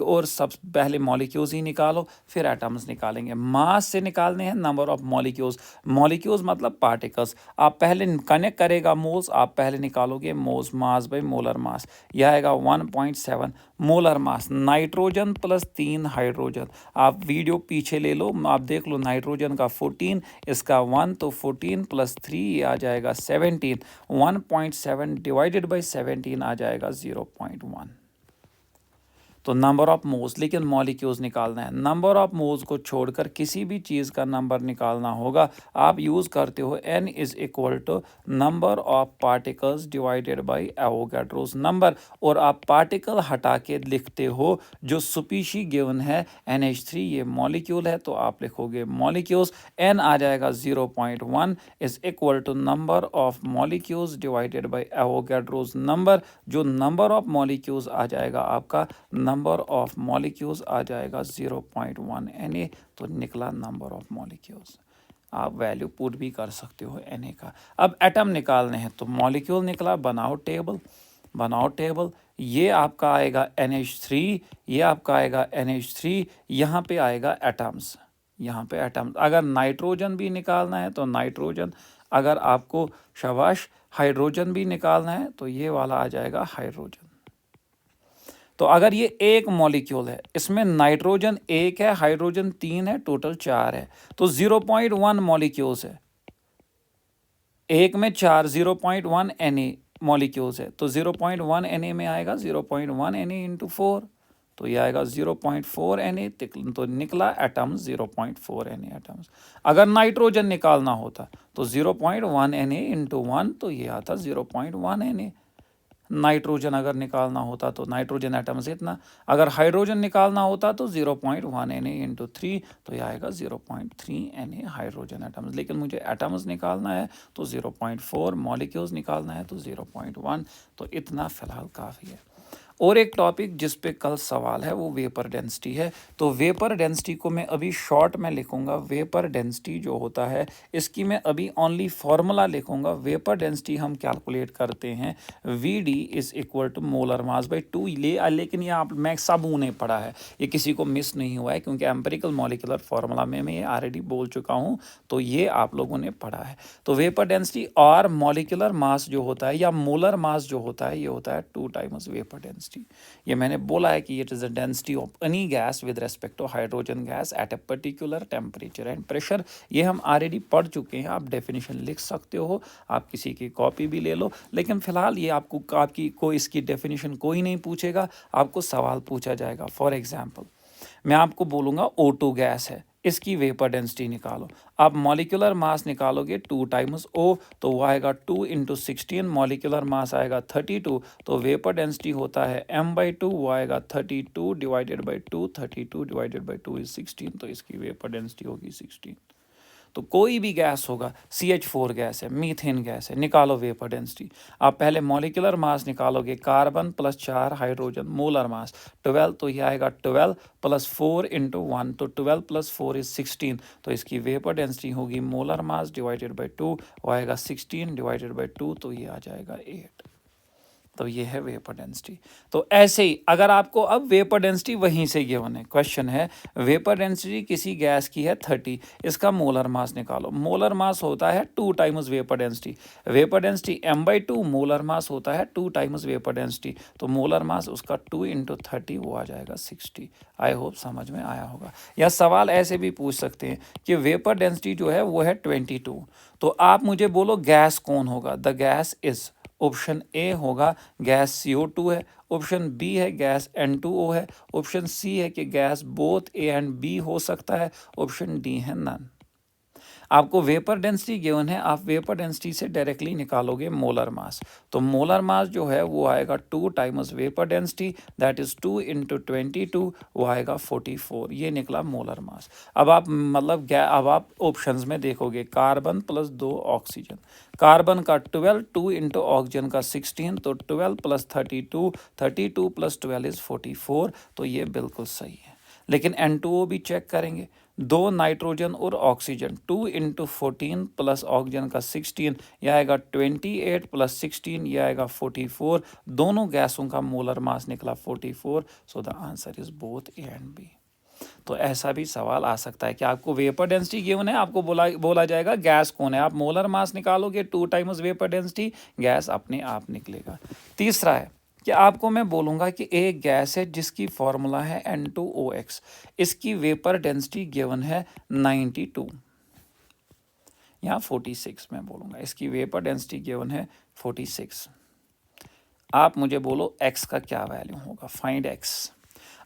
और सब पहले मॉलिक्यूल्स ही निकालो, फिर एटम्स निकालेंगे। मास से निकालने हैं नंबर ऑफ मॉलिक्यूल्स, मॉलिक्यूल्स मतलब पार्टिकल्स। आप पहले कनेक्ट करेगा मोल्स, आप पहले निकालोगे moles, mass by molar mass, यह आएगा 1.7 molar mass. Nitrogen plus 3 hydrogen, आप वीडियो पीछे ले लो, आप देख लो, नाइट्रोजन का 14, इसका 1, तो 14 प्लस 3 ये आ जाएगा 17, 1.7 डिवाइडेड बाई 17 आ जाएगा 0.1। तो नंबर ऑफ मोल्स, लेकिन मॉलिक्यूल्स निकालना है। नंबर ऑफ मोल्स को छोड़कर किसी भी चीज़ का नंबर निकालना होगा, आप यूज़ करते हो n is equal to number of particles divided by Avogadro's number, और आप पार्टिकल हटा के लिखते हो जो सुपीशी गिवन है NH3, ये मॉलिक्यूल है, तो आप लिखोगे मॉलिक्यूल्स, n आ जाएगा 0.1 is equal to number of molecules divided by Avogadro's number, जो नंबर ऑफ मॉलिक्यूल्स आ जाएगा आपका, नंबर ऑफ मॉलिक्यूल्स आ जाएगा 0.1 Na, तो निकला नंबर ऑफ मॉलिक्यूल्स। आप वैल्यू पुट भी कर सकते हो Na का। अब एटम निकालने हैं, तो मॉलिक्यूल निकला, बनाओ टेबल, बनाओ टेबल। ये आपका आएगा NH3, ये आपका आएगा NH3, यहाँ पे आएगा एटम्स, यहाँ पे एटम्स। अगर नाइट्रोजन भी निकालना है तो नाइट्रोजन, अगर आपको शाबाश हाइड्रोजन भी निकालना है तो ये वाला आ जाएगा हाइड्रोजन। तो अगर ये एक मॉलिक्यूल है, इसमें नाइट्रोजन 1 है, हाइड्रोजन 3 है, टोटल 4 है, तो 0.1 मॉलिक्यूल्स है, एक में 4, 0.1 Na मॉलिक्यूल्स है, तो 0.1 Na में आएगा 0.1 Na इंटू 4, तो ये आएगा 0.4 Na, तो निकला एटम 0.4 Na एटम्स। अगर नाइट्रोजन निकालना होता तो 0.1 Na इंटू 1, तो ये आता 0.1 Na। नाइट्रोजन अगर निकालना होता तो नाइट्रोजन एटम्स इतना, अगर हाइड्रोजन निकालना होता तो 0.1 Na इंटू 3, तो यह आएगा 0.3 Na हाइड्रोजन एटम्स। लेकिन मुझे एटम्स निकालना है तो 0.4, मॉलिक्यूल्स निकालना है तो 0.1, तो इतना फिलहाल काफ़ी है। और एक टॉपिक जिस पे कल सवाल है वो वेपर डेंसिटी है। तो वेपर डेंसिटी को मैं अभी शॉर्ट में लिखूंगा। वेपर डेंसिटी जो होता है इसकी मैं अभी ओनली फार्मूला लिखूंगा। वेपर डेंसिटी हम कैलकुलेट करते हैं Vd is equal to molar mass by 2। लेकिन ये आप मैं सबूने पढ़ा है, ये किसी को मिस नहीं हुआ है, क्योंकि एम्पेरिकल मॉलिकुलर फार्मूला में मैं ये ऑलरेडी बोल चुका हूँ, तो ये आप लोगों ने पढ़ा है। तो वेपर डेंसिटी और मॉलिकुलर मास जो होता है या मोलर मास जो होता है, ये होता है 2 टाइम्स वेपर डेंसिटी। ये मैंने बोला है कि it is the density of any gas with respect to hydrogen gas at a particular temperature and pressure. ये हम ऑलरेडी पढ़ चुके हैं, आप डेफिनेशन लिख सकते हो, आप किसी की कॉपी भी ले लो। लेकिन फिलहाल ये आपकी कोई इसकी डेफिनेशन कोई नहीं पूछेगा, आपको सवाल पूछा जाएगा। फॉर एग्जाम्पल मैं आपको बोलूँगा O2 गैस है, इसकी वेपर डेंसिटी निकालो। आप मॉलिकुलर मास निकालोगे 2 टाइम्स O, तो वो आएगा 2 इंटू 16, मॉलिकुलर मास आएगा 32, तो वेपर डेंसिटी होता है m/2, वो आएगा 32 divided by 2, 32 divided by 2 is 16, तो इसकी वेपर डेंसिटी होगी 16। तो कोई भी गैस होगा, CH4 गैस है, मीथेन गैस है, निकालो वेपर डेंसिटी। आप पहले मॉलिकुलर मास निकालोगे, carbon plus 4 hydrogen, molar mass 12, तो ये आएगा 12 प्लस 4 इंटू 1, तो 12 प्लस 4 इज 16, तो इसकी वेपर डेंसिटी होगी मोलर मास डिवाइडेड बाई 2, वो आएगा 16 डिवाइडेड बाई 2, तो ये आ जाएगा 8। तो ये है वेपर डेंसिटी। तो ऐसे ही अगर आपको अब वेपर डेंसिटी वहीं से गिवन है, क्वेश्चन है वेपर डेंसिटी किसी गैस की है 30, इसका मोलर मास निकालो। मोलर मास होता है 2 times vapour density. Vapour density m/2, molar mass होता है 2 टाइम्स वेपर डेंसिटी, तो मोलर मास उसका 2 इंटू 30, वो आ जाएगा 60। आई होप समझ में आया होगा। या सवाल ऐसे भी पूछ सकते हैं कि वेपर डेंसिटी जो है वो है 22, तो आप मुझे बोलो गैस कौन होगा। The gas is, option A होगा गैस CO2 है, ऑप्शन बी है गैस N2O है, ऑप्शन सी है कि gas both A and B हो सकता है, ऑप्शन डी है नन। आपको वेपर डेंसिटी गिवन है, आप वेपर डेंसिटी से डायरेक्टली निकालोगे मोलर मास। तो मोलर मास जो है वो आएगा 2 times vapour density, that is 2 into 22, वो आएगा 44। ये निकला मोलर मास। अब आप अब आप ऑप्शंस में देखोगे, कार्बन प्लस 2 ऑक्सीजन, कार्बन का 12, 2 इंटू ऑक्सीजन का 16, तो 12 प्लस 32, 32 प्लस 12 इज 44, तो ये बिल्कुल सही है। लेकिन N2O भी चेक करेंगे, 2 नाइट्रोजन और ऑक्सीजन, 2 इंटू 14 प्लस ऑक्सीजन का 16, यह आएगा 28 प्लस 16, यह आएगा 44। दोनों गैसों का मोलर मास निकला 44, so the answer is both A and B। तो ऐसा भी सवाल आ सकता है कि आपको वेपर डेंसिटी गिवन है, आपको बोला जाएगा गैस कौन है, आप मोलर मास निकालोगे 2 टाइम्स वेपर डेंसिटी, गैस अपने आप निकलेगा। तीसरा है कि आपको मैं बोलूँगा कि एक गैस है जिसकी फॉर्मूला है N2OX, इसकी वेपर डेंसिटी गिवन है 92 या 46, मैं बोलूँगा इसकी वेपर डेंसिटी गिवन है 46। आप मुझे बोलो x का क्या वैल्यू होगा, फाइंड x।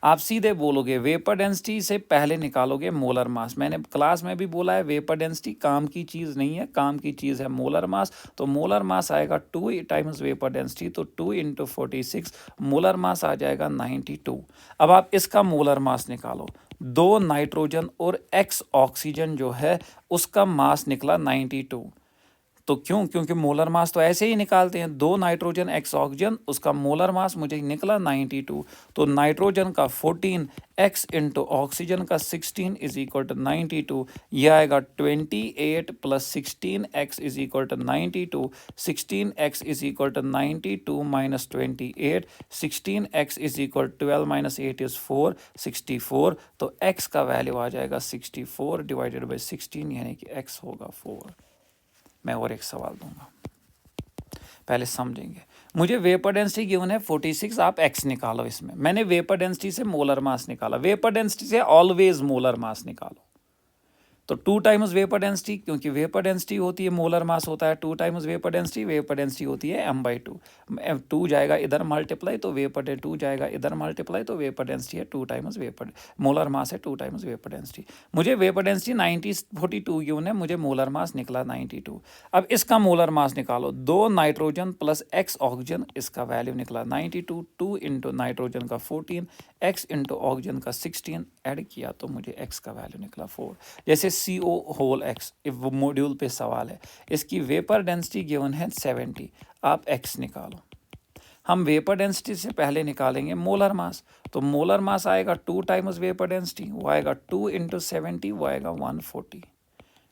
आप सीधे बोलोगे वेपर डेंसिटी से पहले निकालोगे मोलर मास। मैंने क्लास में भी बोला है वेपर डेंसिटी काम की चीज़ नहीं है, काम की चीज़ है मोलर मास। तो मोलर मास आएगा 2 टाइम्स वेपर डेंसिटी, तो 2 इंटू 46, मोलर मास आ जाएगा 92। अब आप इसका मोलर मास निकालो, 2 नाइट्रोजन और x ऑक्सीजन जो है उसका मास निकला 92। तो क्योंकि मोलर मास तो ऐसे ही निकालते हैं, 2 नाइट्रोजन x ऑक्सीजन, उसका मोलर मास मुझे निकला 92। तो नाइट्रोजन का 14, x इंटू ऑक्सीजन का 16 इज इक्वल टू 92, यह आएगा 28 plus 16x is equal to 92, 16x is equal to 92 minus 28, 16x is equal 12 minus 8 is 4, 64। तो x का वैल्यू आ जाएगा 64 डिवाइडेड बाई 16, यानी कि x होगा 4। मैं और एक सवाल दूंगा, पहले समझेंगे। मुझे वेपर डेंसिटी गिवन है 46, आप x निकालो। इसमें मैंने वेपर डेंसिटी से मोलर मास निकाला, वेपर डेंसिटी से ऑलवेज मोलर मास निकालो। तो 2 टाइम्स वेपर डेंसिटी, क्योंकि वेपर डेंसिटी होती है मोलर मास होता है 2 टाइम्स वेपर डेंसिटी होती है m/2। 2 जाएगा इधर मल्टीप्लाई तो वेपर डे 2 जाएगा इधर मल्टीप्लाई तो वेपर डेंसिटी है 2 टाइम्स वेपर, मोलर मास है 2 टाइम्स वेपर डेंसिटी। मुझे वेपर डेंसिटी 42 गिवन है, मुझे मोलर मास निकला 92। अब इसका मोलर मास निकालो, 2 नाइट्रोजन प्लस x ऑक्सीजन, इसका वैल्यू निकला 92। 2 इंटू नाइट्रोजन का 14, x इंटू ऑक्सीजन का 16 ऐड किया तो मुझे x का वैल्यू निकला 4। जैसे CO होल x मॉड्यूल पे सवाल है, इसकी वेपर डेंसिटी गिवन है 70, आप x निकालो। हम वेपर डेंसिटी से पहले निकालेंगे मोलर मास, तो मोलर मास आएगा 2 टाइम्स वेपर डेंसिटी, वो आएगा 2 इंटू 70, वो आएगा 140।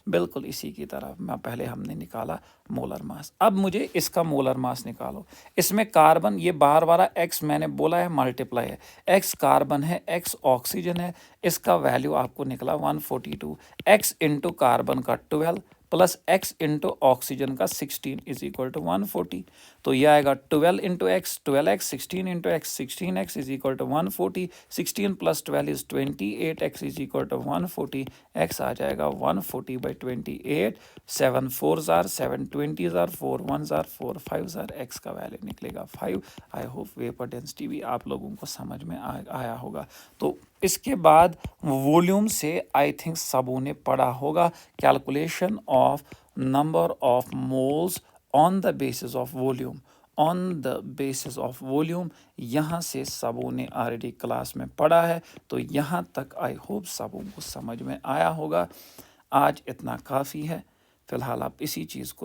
बिल्कुल इसी की तरह मैं पहले हमने निकाला मोलर मास। अब मुझे इसका मोलर मास निकालो। इसमें कार्बन, ये बार बार x मैंने बोला है मल्टीप्लाई है, x कार्बन है x ऑक्सीजन है, इसका वैल्यू आपको निकला 142। x इंटू कार्बन का 12 प्लस x इंटू ऑक्सीजन का 16 इज इक्वल टू 140। तो ये आएगा 12 into x 12x, 16 into x 16x is equal to 140। 16 plus 12 is 28x is equal to 140। x आ जाएगा 140/28। 7 4 जार 7 20 जार 4 1 जार 4 5 जार, x का वैल्यू निकलेगा 5। आई होप वेपर डेंसिटी भी आप लोगों को समझ में आया होगा। तो इसके बाद वॉल्यूम से आई थिंक सबों ने पढ़ा होगा calculation of number of moles on the basis of volume. On the basis of volume यहाँ से सबों ने ऑलरेडी क्लास में पढ़ा है, तो यहाँ तक आई होप सबों को समझ में आया होगा। आज इतना काफ़ी है, फ़िलहाल आप इसी चीज़ को